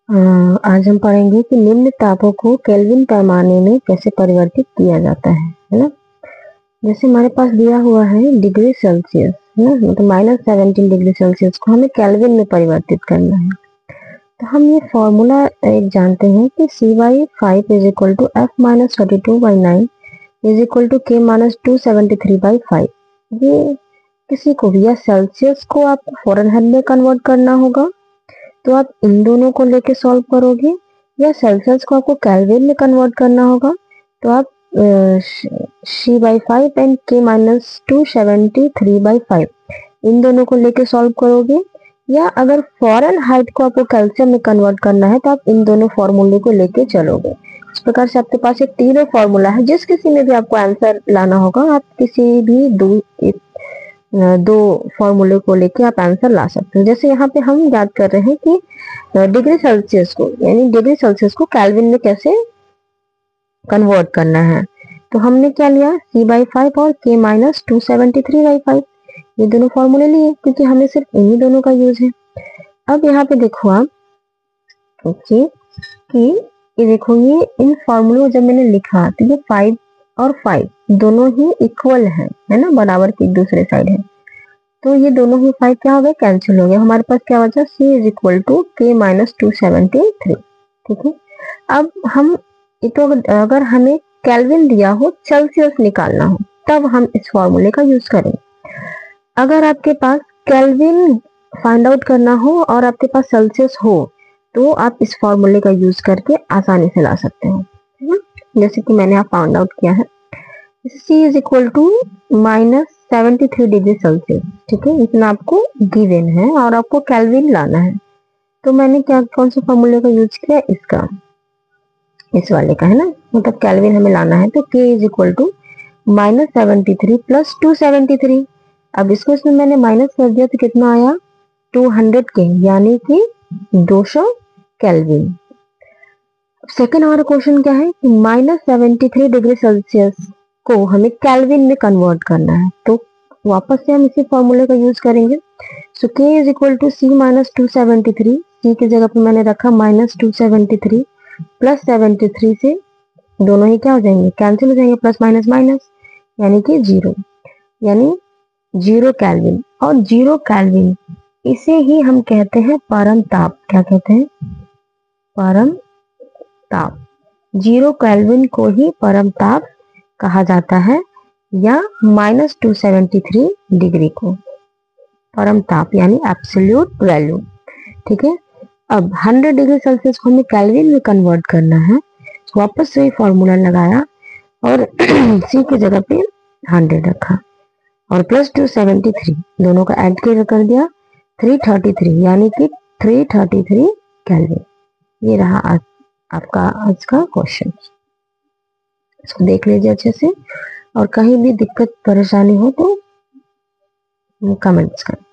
आज हम पढ़ेंगे कि निम्न तापों को केल्विन पैमाने में कैसे परिवर्तित किया जाता है ना। जैसे हमारे पास दिया हुआ है डिग्री सेल्सियस, है ना, मतलब -17 डिग्री सेल्सियस को हमें केल्विन में परिवर्तित करना है। तो हम ये फॉर्मूला एक जानते हैं कि C/5 is equal to F-32/9 is equal to K-273/5। ये किसी को भी, या सेल्सियस को आप फ़ारेनहाइट में कन्वर्ट करना होगा तो आप इन दोनों को लेके सॉल्व करोगे, या सेल्सियस को आपको केल्विन में कन्वर्ट करना होगा तो आप C/5 एंड K-273/5 इन दोनों को लेके सॉल्व करोगे, या अगर फ़ारेनहाइट को आपको केल्विन में कन्वर्ट करना है तो आप इन दोनों फॉर्मूले को लेके चलोगे। इस प्रकार से आपके पास एक तीनों फॉर्मूला है, जिस किसी में भी आपको आंसर लाना होगा आप किसी भी दो फॉर्मूले को लेके आप आंसर ला सकते हो। जैसे यहाँ पे हम याद कर रहे हैं कि डिग्री सेल्सियस को, यानी डिग्री सेल्सियस को केल्विन में कैसे कन्वर्ट करना है, तो हमने क्या लिया C/5 और K-273/5 ये दोनों फॉर्मूले लिए, क्योंकि हमें सिर्फ इन्हीं दोनों का यूज है। अब यहाँ पे देखो आप कि ये देखो, ये इन फॉर्मूलों जब मैंने लिखा तो ये 5 और 5 दोनों ही इक्वल है ना, बराबर की एक दूसरे साइड है। तो ये दोनों ही 5 क्या हो गए, कैंसिल हो गए। हमारे पास क्या बचा, C is equal to K-273। ठीक है, अब हम ये तो अगर हमें केल्विन दिया हो, सेल्सियस निकालना हो, तब हम इस फॉर्मूले का यूज करेंगे। अगर आपके पास केल्विन फाइंड आउट करना हो और आपके पास सेल्सियस हो तो आप इस फॉर्मूले का यूज करके आसानी से ला सकते हो, जैसे कि मैंने आप फाइंड आउट किया है। C is equal to -73 degree Celsius. ठीक है, इतना आपको गिवन है और आपको केल्विन लाना है, तो मैंने क्या, कौन से फॉर्मूले का यूज किया, इसका, इस वाले का, है ना, मतलब केल्विन हमें लाना है। तो K is equal to -73 plus 273। अब इसको इसमें मैंने माइनस कर दिया तो कितना आया, 200 K, यानी कि 200 केल्विन। सेकेंड हमारा क्वेश्चन क्या है कि -73 डिग्री सेल्सियस को हमें केल्विन में कन्वर्ट करना है, तो वापस से हम इसी फॉर्मूले का यूज करेंगे। So K is equal to C-273। C की जगह पे मैंने रखा -273 प्लस 73 से दोनों ही क्या हो जाएंगे, कैंसिल हो जाएंगे, प्लस माइनस माइनस, यानी कि 0, यानी 0 केल्विन। और 0 केल्विन इसे ही हम कहते हैं परम ताप। क्या कहते हैं, परम ताप। 0 केल्विन को ही परम ताप कहा जाता है, या -273 डिग्री को परम ताप, यानी एब्सोल्यूट वैल्यू। ठीक है, अब 100 डिग्री सेल्सियस को हमें केल्विन में कन्वर्ट करना है, वापस से फॉर्मूला लगाया और C की जगह पे 100 रखा और प्लस 273 दोनों का ऐड कर दिया, 333, यानी कि 333 केल्विन। ये रहा आपका आज का क्वेश्चन। इसको देख लीजिए अच्छे से, और कहीं भी दिक्कत परेशानी हो तो कमेंट्स करें।